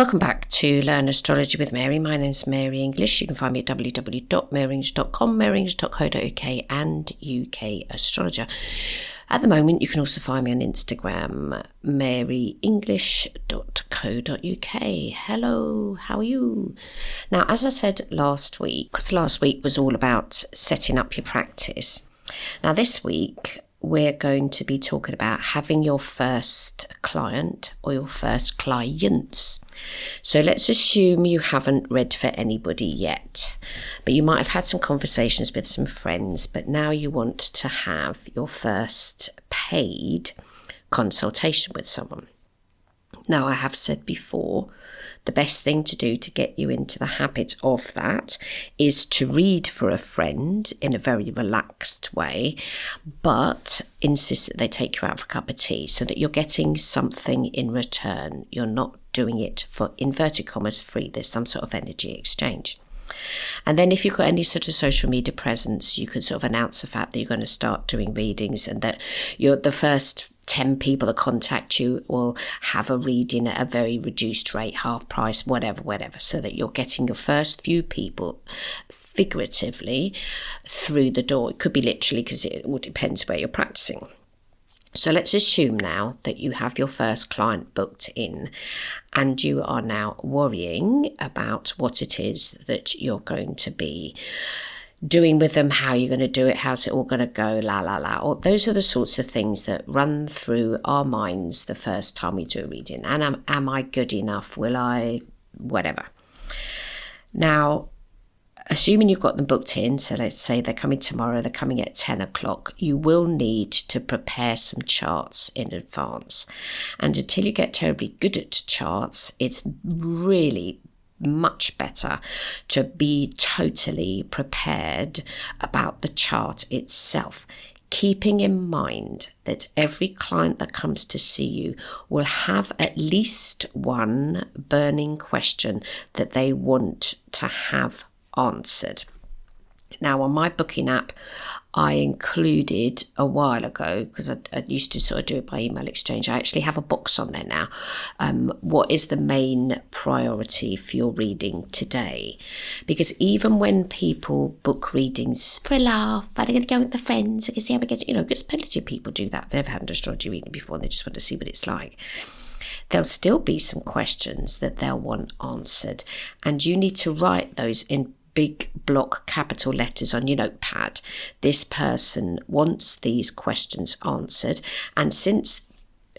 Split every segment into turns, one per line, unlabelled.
Welcome back to Learn Astrology with Mary. My name is Mary English. You can find me at www.maryenglish.com, maryenglish.co.uk and UK Astrologer. At the moment, you can also find me on Instagram, maryenglish.co.uk. Hello, how are you? Now, as I said last week, because last week was all about setting up your practice. Now, this week, we're going to be talking about having your first client or your first clients. So let's assume you haven't read for anybody yet, but you might have had some conversations with some friends, but now you want to have your first paid consultation with someone. Now, I have said before, the best thing to do to get you into the habit of that is to read for a friend in a very relaxed way, but insist that they take you out for a cup of tea so that you're getting something in return. You're not doing it for, inverted commas, free. There's some sort of energy exchange. And then if you've got any sort of social media presence, you could sort of announce the fact that you're going to start doing readings and that you're the first 10 people that contact you will have a reading at a very reduced rate, half price, whatever, so that you're getting your first few people figuratively through the door. It could be literally, because it all depends where you're practicing. So let's assume now that you have your first client booked in and you are now worrying about what it is that you're going to be doing with them, how you're going to do it, how's it all going to go, Or those are the sorts of things that run through our minds the first time we do a reading. And am I good enough? Will I? Whatever. Now, assuming you've got them booked in, so let's say they're coming tomorrow, they're coming at 10 o'clock, you will need to prepare some charts in advance. And until you get terribly good at charts, it's really much better to be totally prepared about the chart itself, keeping in mind that every client that comes to see you will have at least one burning question that they want to have answered. Now, on my booking app, I included a while ago, because I used to sort of do it by email exchange, I actually have a box on there now. What is the main priority for your reading today? Because even when people book readings for a laugh, I'm going to go with my friends, I can see how we get, because plenty of people do that. They've had an astrology reading before and they just want to see what it's like. There'll still be some questions that they'll want answered, and you need to write those in big block capital letters on your notepad. This person wants these questions answered, and since,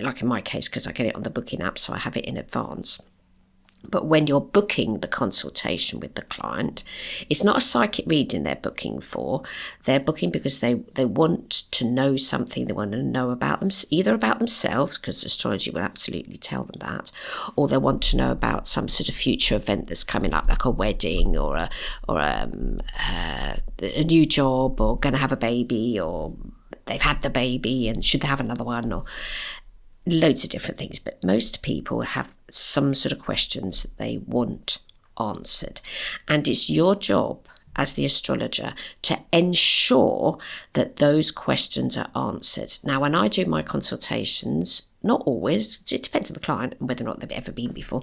like in my case, because I get it on the booking app, so I have it in advance. But when you're booking the consultation with the client, it's not a psychic reading they're booking for. They're booking because they want to know something. They want to know about them, either about themselves, because astrology will absolutely tell them that, or they want to know about some sort of future event that's coming up, like a wedding or a new job, or going to have a baby, or they've had the baby and should they have another one, or loads of different things. But most people have some sort of questions that they want answered, and it's your job as the astrologer to ensure that those questions are answered. Now, when I do my consultations, not always, it depends on the client and whether or not they've ever been before,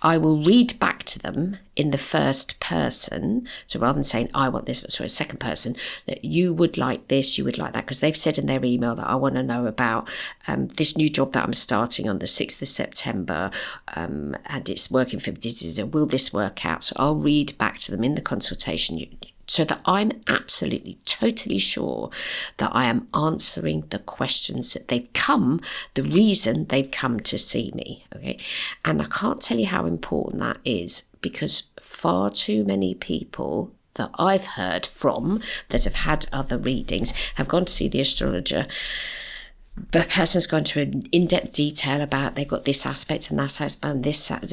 I will read back to them in the first person. So rather than saying, I want this, but a second person, that you would like this, you would like that, because they've said in their email that I want to know about this new job that I'm starting on the 6th of September, and it's working for me. Will this work out? So I'll read back to them in the consultation, so that I'm absolutely, totally sure that I am answering the questions that the reason they've come to see me, okay? And I can't tell you how important that is, because far too many people that I've heard from that have had other readings have gone to see the astrologer. The person's gone to an in-depth detail about they've got this aspect and that aspect and this, and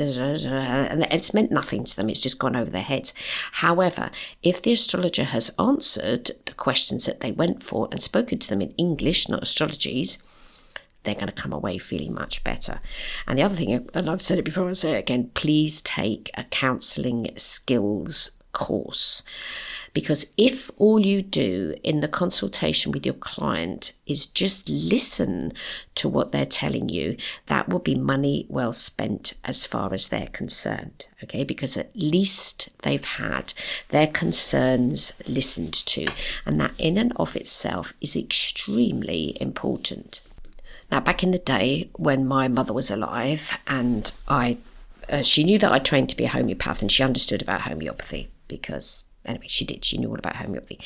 it's meant nothing to them. It's just gone over their heads. However, if the astrologer has answered the questions that they went for and spoken to them in English, not astrologies, they're going to come away feeling much better. And the other thing, and I've said it before, I'll say it again, please take a counselling skills course, Because if all you do in the consultation with your client is just listen to what they're telling you, that will be money well spent as far as they're concerned. Okay, because at least they've had their concerns listened to, and that in and of itself is extremely important. Now, back in the day when my mother was alive, and she knew that I trained to be a homeopath, and she understood about homeopathy because, anyway, she did. She knew all about homeopathy.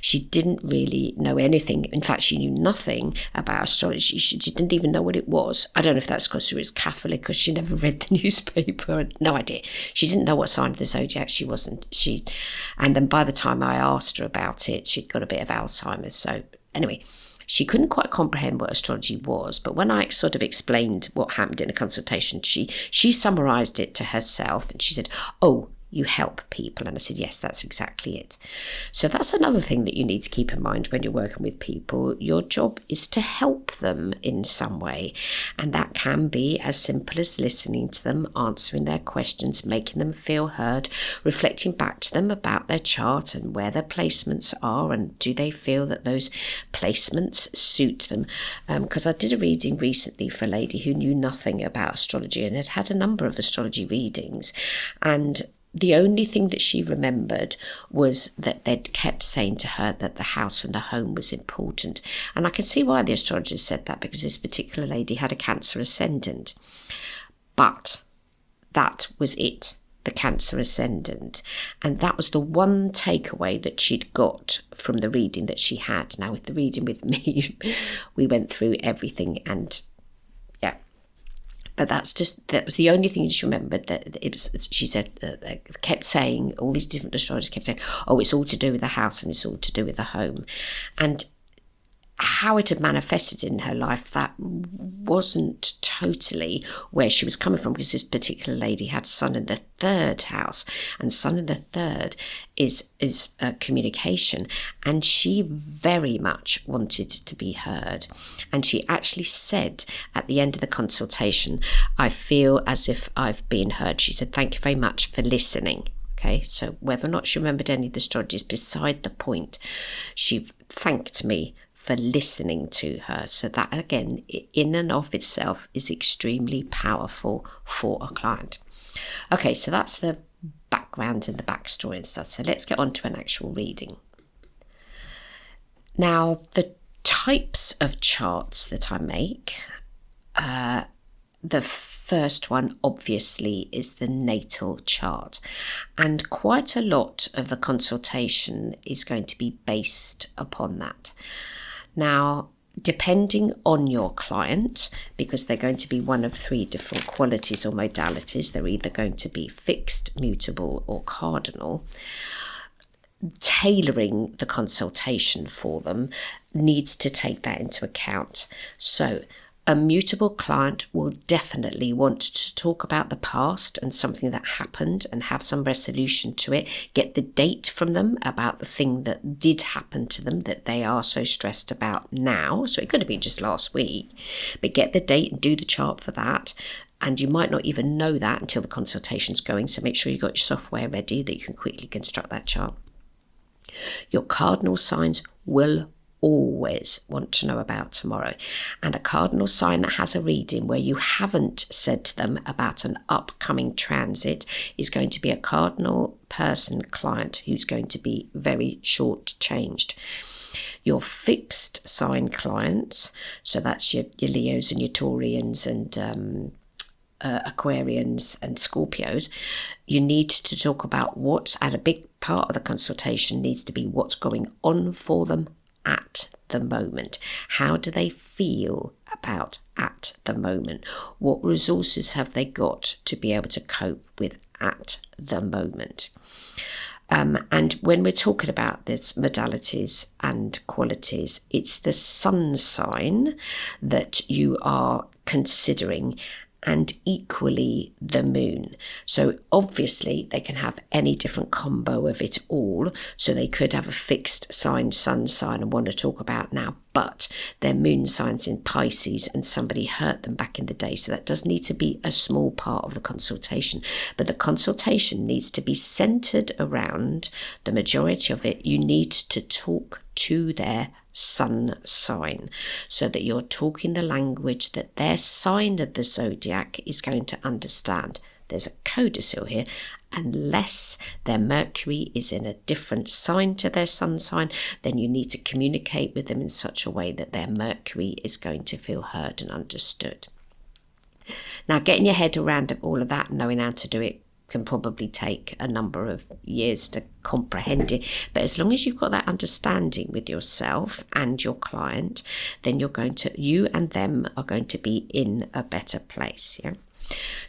She didn't really know anything. In fact, she knew nothing about astrology. She didn't even know what it was. I don't know if that's because she was Catholic, because she never read the newspaper. No idea. She didn't know what sign of the zodiac she wasn't. And then by the time I asked her about it, she'd got a bit of Alzheimer's. So anyway, she couldn't quite comprehend what astrology was, but when I sort of explained what happened in a consultation, she summarised it to herself, and she said, "Oh, you help people." And I said, yes, that's exactly it. So that's another thing that you need to keep in mind when you're working with people. Your job is to help them in some way. And that can be as simple as listening to them, answering their questions, making them feel heard, reflecting back to them about their chart and where their placements are, and do they feel that those placements suit them. Because I did a reading recently for a lady who knew nothing about astrology and had had a number of astrology readings, and the only thing that she remembered was that they'd kept saying to her that the house and the home was important. And I can see why the astrologers said that, because this particular lady had a Cancer ascendant. But that was it, the Cancer ascendant. And that was the one takeaway that she'd got from the reading that she had. Now, with the reading with me, we went through everything, and but that was the only thing she remembered. That it was, she said, kept saying, all these different astrologers kept saying, oh, it's all to do with the house and it's all to do with the home. And how it had manifested in her life, that wasn't totally where she was coming from, because this particular lady had Sun in the third house, and Sun in the third is communication, and she very much wanted to be heard. And she actually said at the end of the consultation, I feel as if I've been heard. She said, thank you very much for listening. Okay, so whether or not she remembered any of the astrology is beside the point. She thanked me for listening to her. So that, again, in and of itself is extremely powerful for a client. Okay, so that's the background and the backstory and stuff. So let's get on to an actual reading. Now, the types of charts that I make, the first one obviously is the natal chart, and quite a lot of the consultation is going to be based upon that. Now, depending on your client, because they're going to be one of three different qualities or modalities, they're either going to be fixed, mutable, or cardinal, tailoring the consultation for them needs to take that into account. So a mutable client will definitely want to talk about the past and something that happened and have some resolution to it. Get the date from them about the thing that did happen to them that they are so stressed about now. So it could have been just last week, but get the date and do the chart for that. And you might not even know that until the consultation's going. So make sure you've got your software ready that you can quickly construct that chart. Your cardinal signs will always want to know about tomorrow, and a cardinal sign that has a reading where you haven't said to them about an upcoming transit is going to be a cardinal person client who's going to be very short-changed. Your fixed sign clients, so that's your Leos and your Taurians and Aquarians and Scorpios, you need to talk about and a big part of the consultation needs to be what's going on for them at the moment. How do they feel about at the moment? What resources have they got to be able to cope with at the moment? And when we're talking about this modalities and qualities, it's the sun sign that you are considering, and equally the moon. So obviously they can have any different combo of it all. So they could have a fixed sign, sun sign, and want to talk about now but their moon sign's in Pisces and somebody hurt them back in the day. So that does need to be a small part of the consultation. But the consultation needs to be centered around, the majority of it, you need to talk to their sun sign, so that you're talking the language that their sign of the zodiac is going to understand. There's a codicil here. Unless their Mercury is in a different sign to their sun sign, then you need to communicate with them in such a way that their Mercury is going to feel heard and understood. Now, getting your head around all of that, knowing how to do it, can probably take a number of years to comprehend it. But as long as you've got that understanding with yourself and your client, then you and them are going to be in a better place. Yeah.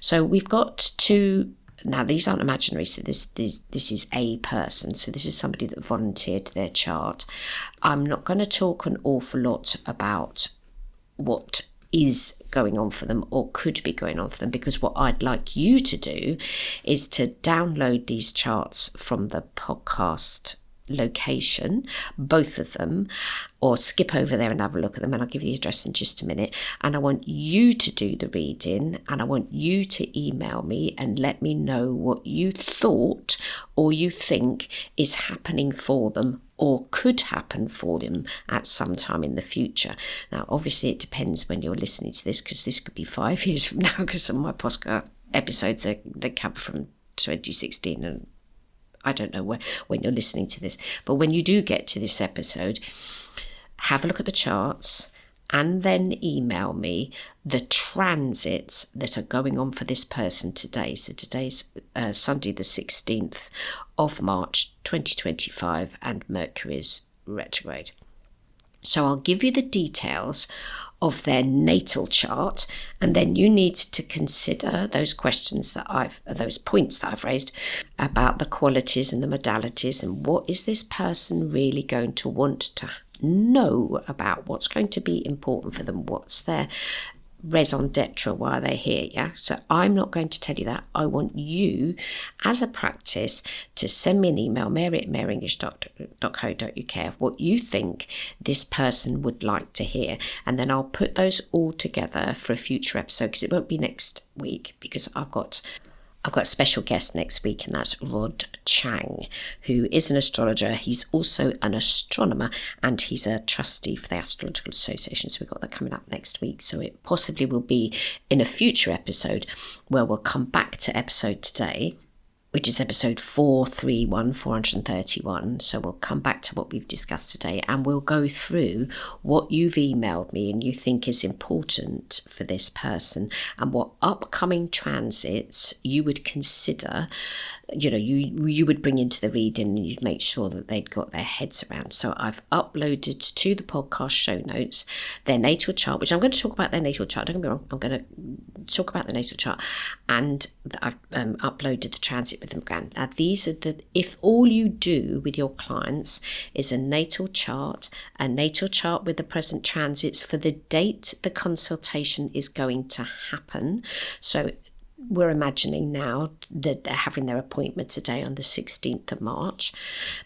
So we've got two. Now, these aren't imaginary, so this is a person. So this is somebody that volunteered their chart. I'm not going to talk an awful lot about what is going on for them or could be going on for them, because what I'd like you to do is to download these charts from the podcast location, both of them, or skip over there and have a look at them, and I'll give you the address in just a minute. And I want you to do the reading, and I want you to email me and let me know what you thought or you think is happening for them or could happen for them at some time in the future. Now, obviously it depends when you're listening to this, because this could be 5 years from now, because some of my podcast episodes they come from 2016, and I don't know when you're listening to this. But when you do get to this episode, have a look at the charts and then email me the transits that are going on for this person today. So today's Sunday the 16th of March 2025, and Mercury is retrograde. So I'll give you the details of their natal chart, and then you need to consider those points that I've raised about the qualities and the modalities, and what is this person really going to want to know about, what's going to be important for them, what's their raison d'etre, why they're here. Yeah, so I'm not going to tell you that. I want you as a practice to send me an email, mary@maryenglish.co.uk, of what you think this person would like to hear, and then I'll put those all together for a future episode, because it won't be next week, because I've got a special guest next week, and that's Rod Chang, who is an astrologer. He's also an astronomer, and he's a trustee for the Astrological Association. So we've got that coming up next week. So it possibly will be in a future episode where we'll come back to episode today, which is episode 431. So we'll come back to what we've discussed today, and we'll go through what you've emailed me and you think is important for this person, and what upcoming transits you would consider, you would bring into the reading, and you'd make sure that they'd got their heads around. So I've uploaded to the podcast show notes their natal chart, which I'm going to talk about their natal chart. Don't get me wrong, I'm going to talk about the natal chart, and I've uploaded the transit rhythmogram. Now, these are if all you do with your clients is a natal chart with the present transits for the date the consultation is going to happen. So we're imagining now that they're having their appointment today on the 16th of March.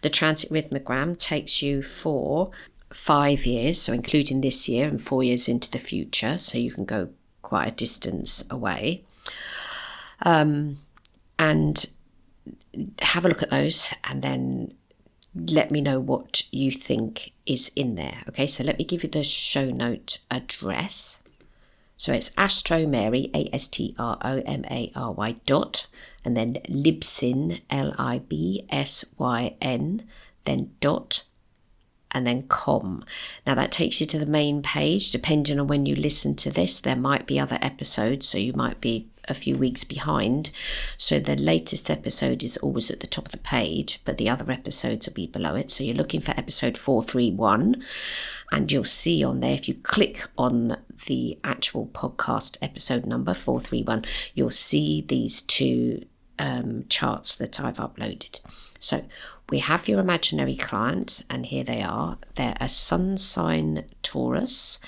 The transit rhythmogram takes you for 5 years, so including this year, and 4 years into the future, so you can go quite a distance away. And have a look at those, and then let me know what you think is in there. Okay, so let me give you the show note address. So it's astromary, ASTROMARY dot, and then Libsyn, LIBSYN, then dot, and then com. Now that takes you to the main page. Depending on when you listen to this, there might be other episodes, so you might be a few weeks behind. So the latest episode is always at the top of the page, but the other episodes will be below it. So you're looking for episode 431, and you'll see on there, if you click on the actual podcast episode number 431, you'll see these two charts that I've uploaded. So we have your imaginary client, and here they are. They're a sun sign Taurus,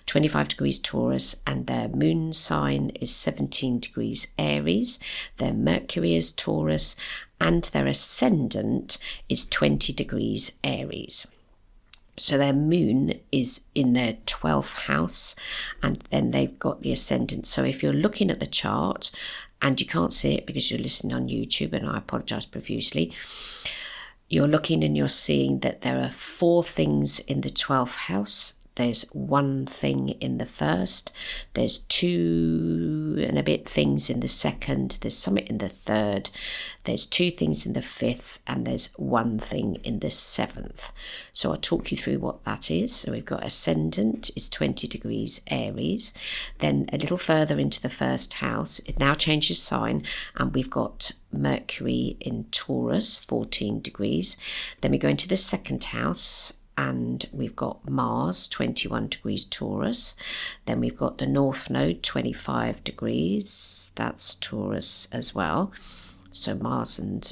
25 degrees Taurus, and their moon sign is 17 degrees Aries. Their Mercury is Taurus, and their ascendant is 20 degrees Aries. So their moon is in their 12th house, and then they've got the ascendant. So if you're looking at the chart and you can't see it because you're listening on YouTube, and I apologise profusely, you're looking and you're seeing that there are 4 things in the 12th house. There's 1 thing in the first, there's 2 and a bit things in the second, there's something in the third, there's 2 things in the 5th, and there's 1 thing in the 7th. So I'll talk you through what that is. So we've got ascendant is 20 degrees Aries. Then a little further into the first house, it now changes sign, and we've got Mercury in Taurus, 14 degrees. Then we go into the second house, and we've got Mars, 21 degrees Taurus. Then we've got the North Node, 25 degrees. That's Taurus as well. So Mars and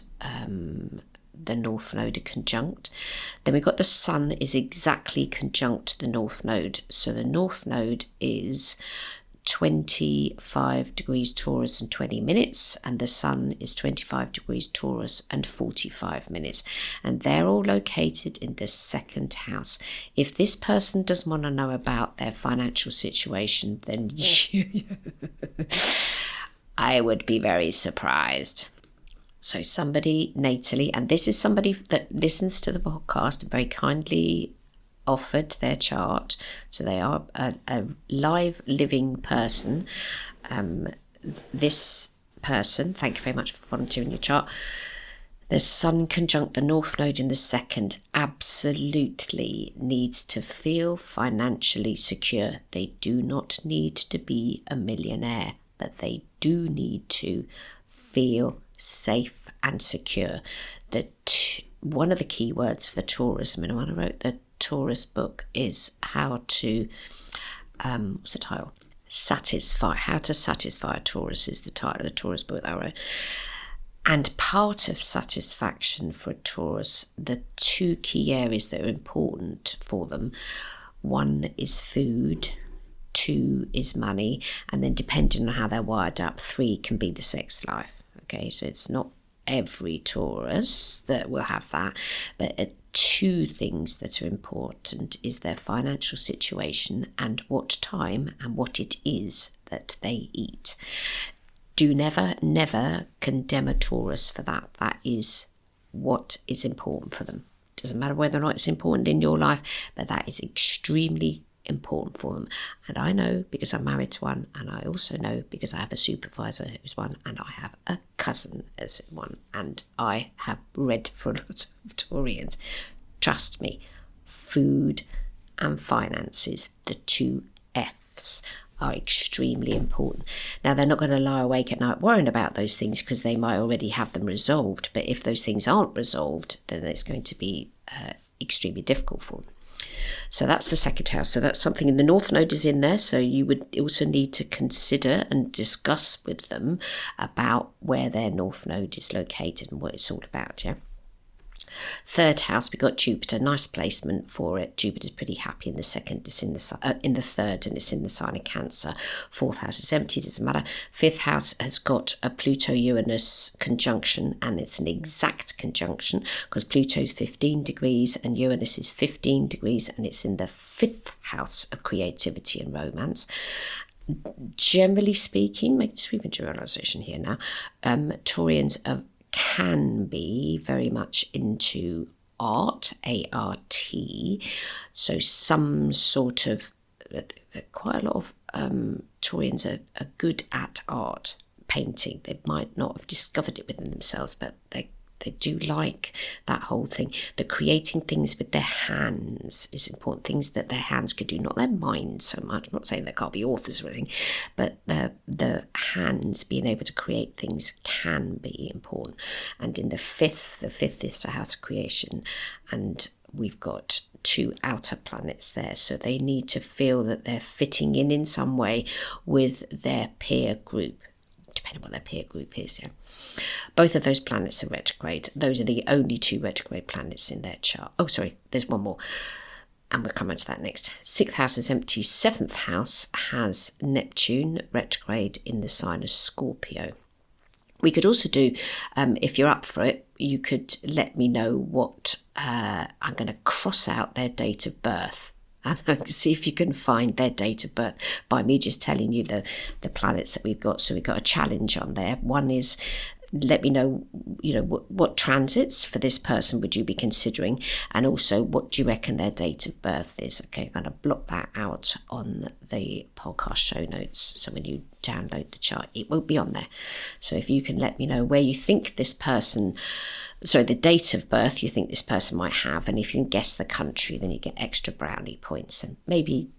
the North Node are conjunct. Then we've got the Sun is exactly conjunct the North Node. So the North Node is 25 degrees Taurus and 20 minutes, and the Sun is 25 degrees Taurus and 45 minutes, and they're all located in the second house. If this person doesn't want to know about their financial situation, then I would be very surprised. So somebody natally, and this is somebody that listens to the podcast, very kindly offered their chart, so they are a live living person. This person, thank you very much for volunteering your chart. The Sun conjunct the North Node in the second absolutely needs to feel financially secure. They do not need to be a millionaire, but they do need to feel safe and secure. One of the key words for Taurus, when I wrote the Taurus book, is how to what's the title? How to satisfy a Taurus is the title of the Taurus book that I wrote. And part of satisfaction for a Taurus, the 2 key areas that are important for them, 1 is food, 2 is money, and then depending on how they're wired up, 3 can be the sex life. Okay, so it's not every Taurus that will have that, but 2 things that are important is their financial situation and what time and what it is that they eat. Do never condemn a Taurus for that. That is what is important for them. Doesn't matter whether or not it's important in your life, but that is extremely important for them. And I know because I'm married to one, and I also know because I have a supervisor who's one, and I have a cousin as one, and I have read for a lot of Taurians. Trust me, food and finances, the 2 F's, are extremely important. Now, they're not going to lie awake at night worrying about those things because they might already have them resolved, but if those things aren't resolved, then it's going to be extremely difficult for them. So that's the second house. So that's something, and the North Node is in there. So you would also need to consider and discuss with them about where their North Node is located and what it's all about. Yeah. Third house, we got Jupiter, nice placement for it. Jupiter's pretty happy in the second, it's in the third, and it's in the sign of Cancer. 4th house is empty, doesn't matter. 5th house has got a Pluto-Uranus conjunction, and it's an exact conjunction because Pluto's 15 degrees and Uranus is 15 degrees, and it's in the 5th house of creativity and romance. Generally speaking, make a sweeping generalization here now, Taurians can be very much into art, A-R-T, so some sort of, quite a lot of Taurians are good at art, painting. They might not have discovered it within themselves, but they do like that whole thing. The creating things with their hands is important, things that their hands could do, not their minds so much. I'm not saying they can't be authors or anything, but the hands being able to create things can be important. And in the fifth is the house of creation, and we've got 2 outer planets there, so they need to feel that they're fitting in some way with their peer group, depending on what their peer group is. Yeah, both of those planets are retrograde. Those are the only 2 retrograde planets in their chart. Oh, sorry, there's one more, and we'll come on to that next. 6th house is empty. 7th house has Neptune retrograde in the sign of Scorpio. We could also do, if you're up for it, you could let me know what, I'm going to cross out their date of birth. And see if you can find their date of birth by me just telling you the planets that we've got. So we've got a challenge on there. One is, let me know, what transits for this person would you be considering, and also what do you reckon their date of birth is. Okay, I'm going to block that out on the podcast show notes, so when you download the chart it won't be on there. So if you can let me know where you think this person, the date of birth you think this person might have, and if you can guess the country, then you get extra brownie points, and maybe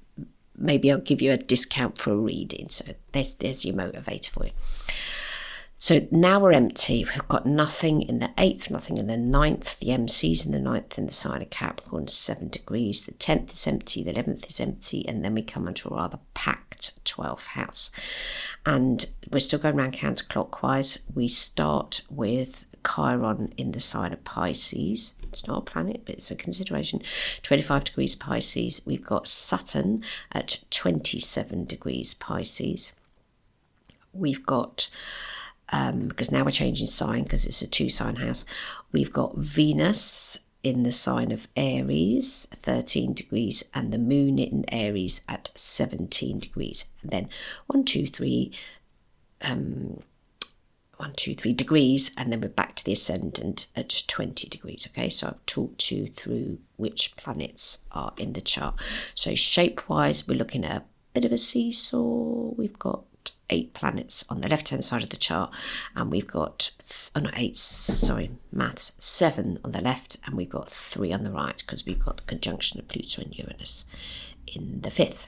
I'll give you a discount for a reading. So there's your motivator for you. So now we're empty. We've got nothing in the 8th, nothing in the 9th. The MC's in the 9th in the sign of Capricorn, 7 degrees. The 10th is empty, the 11th is empty, and then we come into a rather packed 12th house. And we're still going around counterclockwise. We start with Chiron in the sign of Pisces. It's not a planet, but it's a consideration. 25 degrees Pisces. We've got Saturn at 27 degrees Pisces. We've got... because now we're changing sign because it's a 2-sign house. We've got Venus in the sign of Aries, 13 degrees, and the moon in Aries at 17 degrees. And then 1, 2, 3 degrees, and then we're back to the ascendant at 20 degrees. Okay, so I've talked you through which planets are in the chart. So shape-wise, we're looking at a bit of a seesaw. We've got 8 planets on the left-hand side of the chart, and we've got 7 on the left, and we've got 3 on the right, because we've got the conjunction of Pluto and Uranus in the 5th.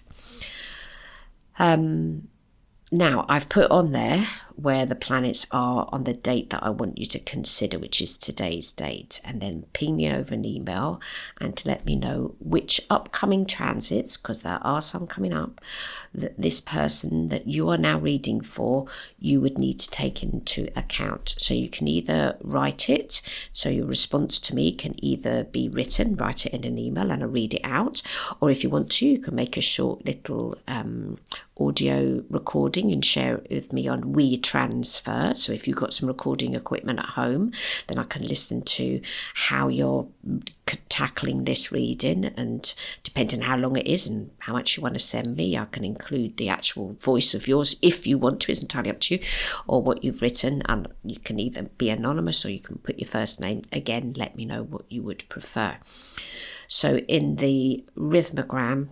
Now, I've put on there where the planets are on the date that I want you to consider, which is today's date, and then ping me over an email and to let me know which upcoming transits, because there are some coming up, that this person that you are now reading for, you would need to take into account. So you can either write it, so your response to me can either be written, write it in an email and I'll read it out, or if you want to, you can make a short little audio recording and share it with me on WeTransfer. So if you've got some recording equipment at home, then I can listen to how you're tackling this reading, and depending on how long it is and how much you want to send me, I can include the actual voice of yours if you want to. It's entirely up to you, or what you've written, and you can either be anonymous or you can put your first name. Again, let me know what you would prefer. So in the rhythmogram,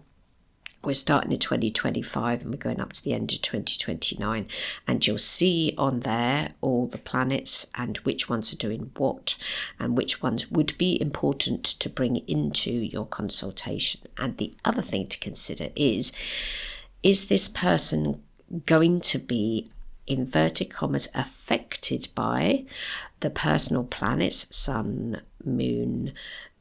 we're starting in 2025 and we're going up to the end of 2029, and you'll see on there all the planets and which ones are doing what and which ones would be important to bring into your consultation. And the other thing to consider is this person going to be, inverted commas, affected by the personal planets, Sun, Moon,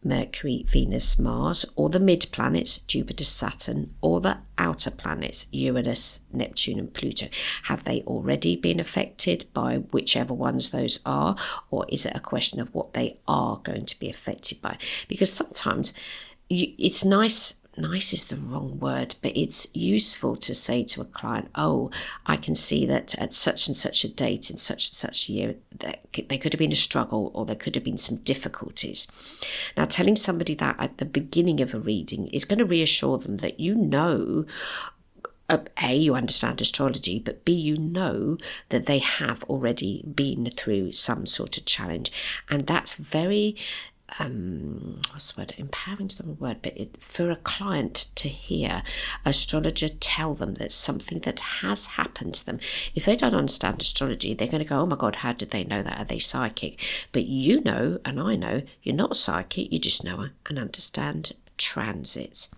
Mercury, Venus, Mars, or the mid-planets, Jupiter, Saturn, or the outer planets, Uranus, Neptune and Pluto? Have they already been affected by whichever ones those are, or is it a question of what they are going to be affected by? Because sometimes it's nice is the wrong word, but it's useful to say to a client, oh, I can see that at such and such a date in such and such a year that there could have been a struggle, or there could have been some difficulties. Now, telling somebody that at the beginning of a reading is going to reassure them that A, you understand astrology, but B, you know that they have already been through some sort of challenge. And that's very what's the word? Empowering's the wrong word, but for a client to hear astrologer tell them that something that has happened to them, if they don't understand astrology, they're going to go, oh my God, how did they know that? Are they psychic? But you know, and I know, you're not psychic, you just know and understand transits.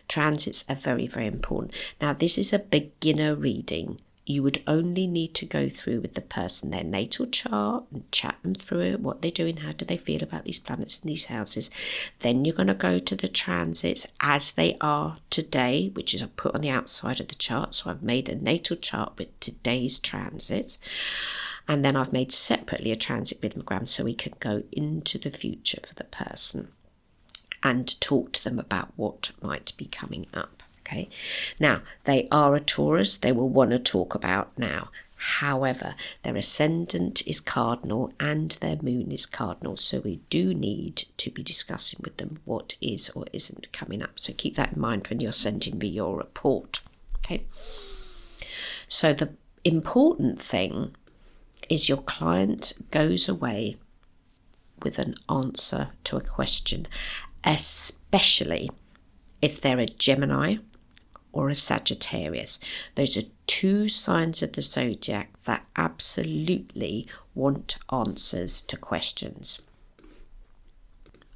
Transits are very, very important. Now, this is a beginner reading. You would only need to go through with the person their natal chart and chat them through it, what they're doing, how do they feel about these planets in these houses. Then you're going to go to the transits as they are today, which is I put on the outside of the chart. So I've made a natal chart with today's transits. And then I've made separately a transit rhythmogram so we can go into the future for the person and talk to them about what might be coming up. Okay, now they are a Taurus, they will want to talk about now However, their ascendant is cardinal and their moon is cardinal, so we do need to be discussing with them what is or isn't coming up. So keep that in mind when you're sending me your report. Okay. So the important thing is your client goes away with an answer to a question, especially if they're a Gemini or a Sagittarius. Those are two signs of the zodiac that absolutely want answers to questions.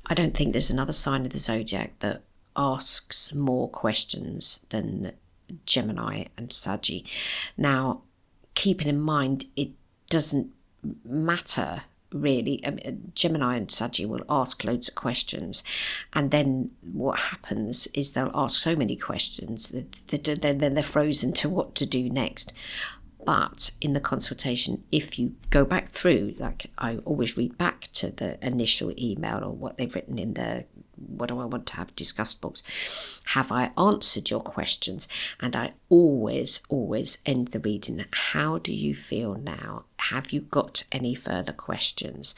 I don't think there's another sign of the zodiac that asks more questions than Gemini and Saggy. Now, keeping in mind, it doesn't matter really. Gemini and Saggy will ask loads of questions, and then what happens is they'll ask so many questions that then they're frozen to what to do next. But in the consultation, if you go back through, like I always read back to the initial email or what they've written in the what do I want to have discussed box, have I answered your questions? And I always end the reading, how do you feel now? Have you got any further questions?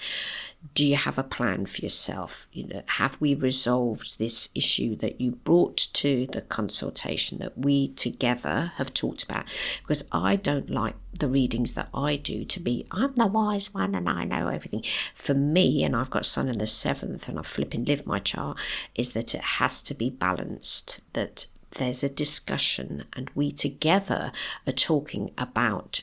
Do you have a plan for yourself? Have we resolved this issue that you brought to the consultation that we together have talked about? Because I don't like the readings that I do to be, I'm the wise one and I know everything. For me, and I've got Sun in the 7th and I flipping live my chart, is that it has to be balanced, that there's a discussion and we together are talking about,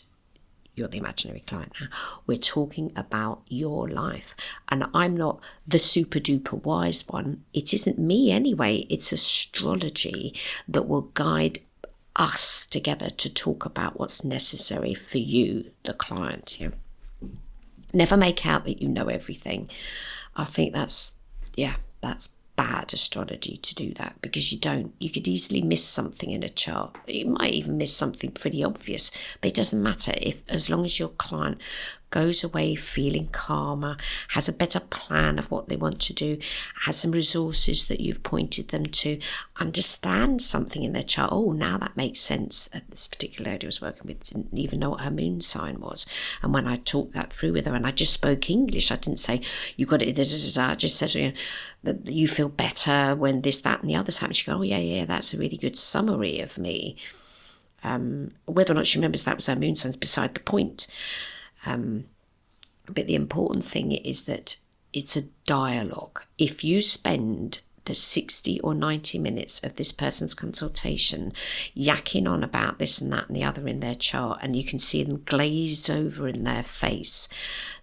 you're the imaginary client now, we're talking about your life. And I'm not the super duper wise one. It isn't me anyway. It's astrology that will guide us together to talk about what's necessary for you, the client. Yeah. Never make out that you know everything. I think that's bad astrology to do that, because you don't. You could easily miss something in a chart. You might even miss something pretty obvious, but it doesn't matter as long as your client goes away feeling calmer, has a better plan of what they want to do, has some resources that you've pointed them to, understand something in their chart. Oh, now that makes sense. This particular lady I was working with didn't even know what her moon sign was. And when I talked that through with her, and I just spoke English, I didn't say, you got it, I just said, that you feel better when this, that, and the other's happened. She goes, oh, yeah, that's a really good summary of me. Whether or not she remembers that was her moon sign's beside the point. But the important thing is that it's a dialogue. If you spend the 60 or 90 minutes of this person's consultation yakking on about this and that and the other in their chart, and you can see them glazed over in their face,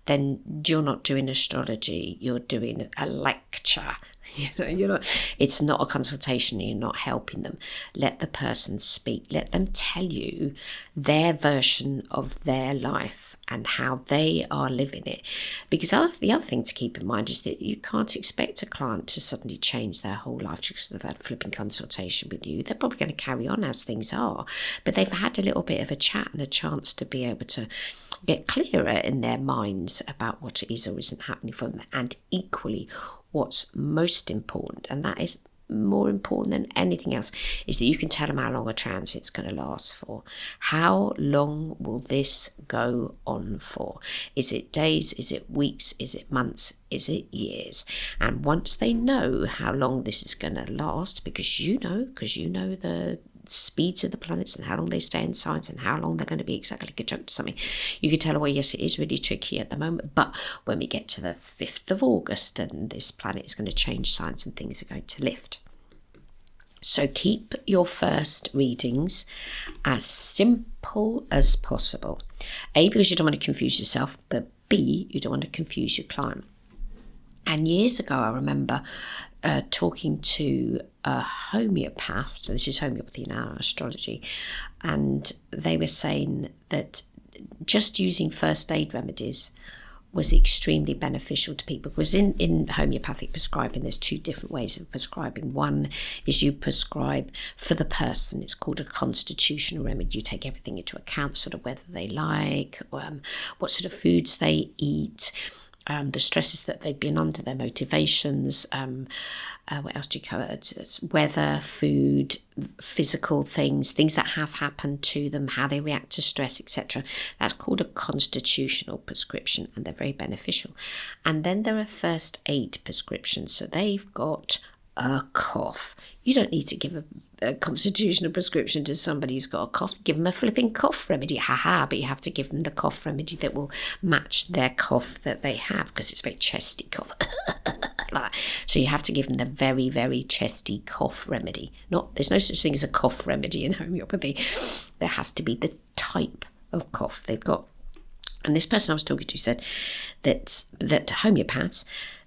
then you're not doing astrology, you're doing a lecture. It's not a consultation, you're not helping them. Let the person speak, let them tell you their version of their life and how they are living it. Because the other thing to keep in mind is that you can't expect a client to suddenly change their whole life just because they've had a flipping consultation with you. They're probably going to carry on as things are, but they've had a little bit of a chat and a chance to be able to get clearer in their minds about what is or isn't happening for them. And equally, what's most important, and that is more important than anything else, is that you can tell them how long a transit's going to last for. How long will this go on for? Is it days? Is it weeks? Is it months? Is it years? And once they know how long this is going to last, because you know the speeds of the planets and how long they stay in signs and how long they're going to be exactly conjunct to something, you could tell, well, yes, it is really tricky at the moment, but when we get to the 5th of August and this planet is going to change signs and things are going to lift. So keep your first readings as simple as possible. A, because you don't want to confuse yourself, but B, you don't want to confuse your client. And years ago, I remember talking to a homeopath, so this is homeopathy now, astrology, and they were saying that just using first aid remedies was extremely beneficial to people, because in homeopathic prescribing, there's two different ways of prescribing. One is you prescribe for the person. It's called a constitutional remedy. You take everything into account, sort of whether they like, what sort of foods they eat, the stresses that they've been under, their motivations, what else do you cover? It's weather, food, physical things that have happened to them, how they react to stress, etc. That's called a constitutional prescription, and they're very beneficial. And then there are first aid prescriptions. So they've got a cough. You don't need to give a constitutional prescription to somebody who's got a cough. Give them a flipping cough remedy, but you have to give them the cough remedy that will match their cough that they have, because it's a very chesty cough. Like that. So you have to give them the very, very chesty cough remedy. There's no such thing as a cough remedy in homeopathy. There has to be the type of cough they've got. And this person I was talking to said that homeopaths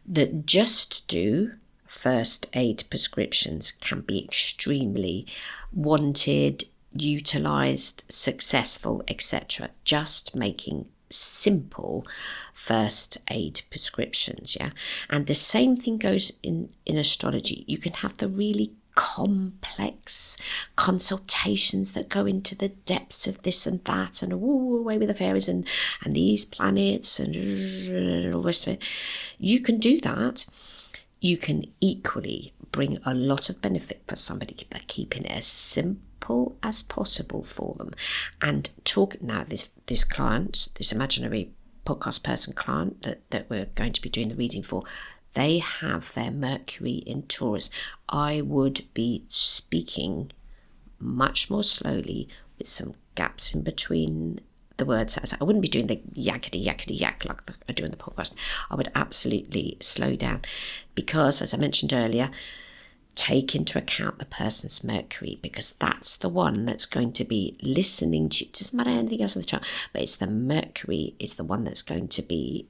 that just do first aid prescriptions can be extremely wanted, utilised, successful, etc. Just making simple first aid prescriptions, yeah. And the same thing goes in astrology. You can have the really complex consultations that go into the depths of this and that, and away with the fairies and these planets and all the rest of it. You can do that. You can equally bring a lot of benefit for somebody by keeping it as simple as possible for them. And talk now, this client, this imaginary podcast person client that we're going to be doing the reading for, they have their Mercury in Taurus. I would be speaking much more slowly with some gaps in between the words. I wouldn't be doing the yakety yak like I do in the podcast. I would absolutely slow down, because, as I mentioned earlier, take into account the person's Mercury, because that's the one that's going to be listening to you. It doesn't matter anything else on the chart, but it's the Mercury is the one that's going to be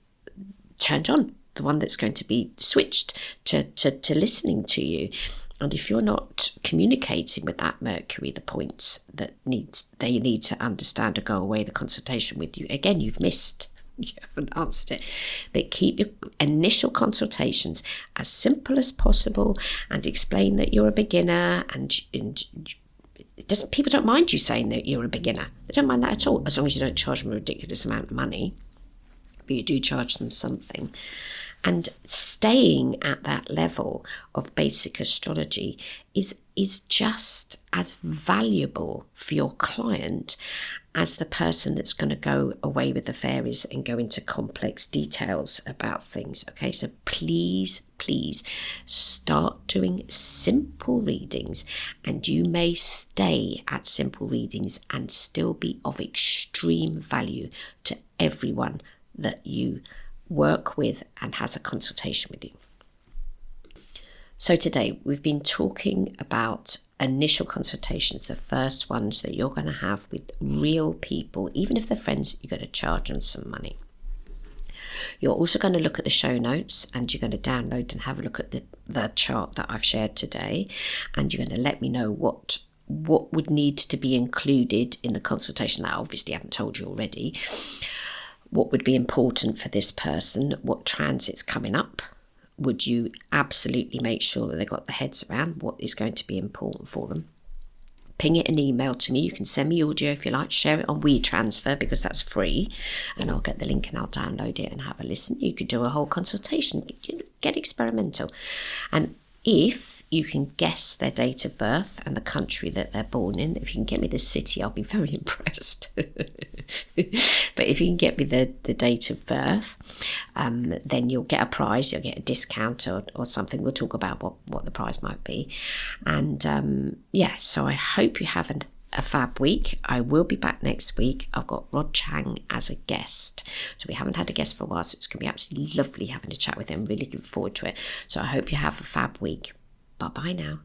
turned on, the one that's going to be switched to listening to you. And if you're not communicating with that Mercury the points that they need to understand or go away the consultation with you, again, you've missed. You haven't answered it. But keep your initial consultations as simple as possible, and explain that you're a beginner, and people don't mind you saying that you're a beginner. They don't mind that at all, as long as you don't charge them a ridiculous amount of money. But you do charge them something. And staying at that level of basic astrology is just as valuable for your client as the person that's going to go away with the fairies and go into complex details about things. Okay, so please start doing simple readings, and you may stay at simple readings and still be of extreme value to everyone that you work with and has a consultation with you. So today we've been talking about initial consultations, the first ones that you're going to have with real people. Even if they're friends, you're going to charge them some money. You're also going to look at the show notes, and you're going to download and have a look at the chart that I've shared today, and you're going to let me know what would need to be included in the consultation that I obviously haven't told you already. What would be important for this person? What transits coming up would you absolutely make sure that they got their heads around? What is going to be important for them? Ping it an email to me. You can send me audio if you like. Share it on WeTransfer, because that's free, and I'll get the link and I'll download it and have a listen. You could do a whole consultation. Get experimental. And if you can guess their date of birth and the country that they're born in, if you can get me the city, I'll be very impressed. But if you can get me the date of birth, then you'll get a prize, you'll get a discount or something. We'll talk about what the prize might be. And so I hope you have a fab week. I will be back next week. I've got Rod Chang as a guest. So we haven't had a guest for a while, so it's going to be absolutely lovely having a chat with him. Really looking forward to it. So I hope you have a fab week. Bye-bye now.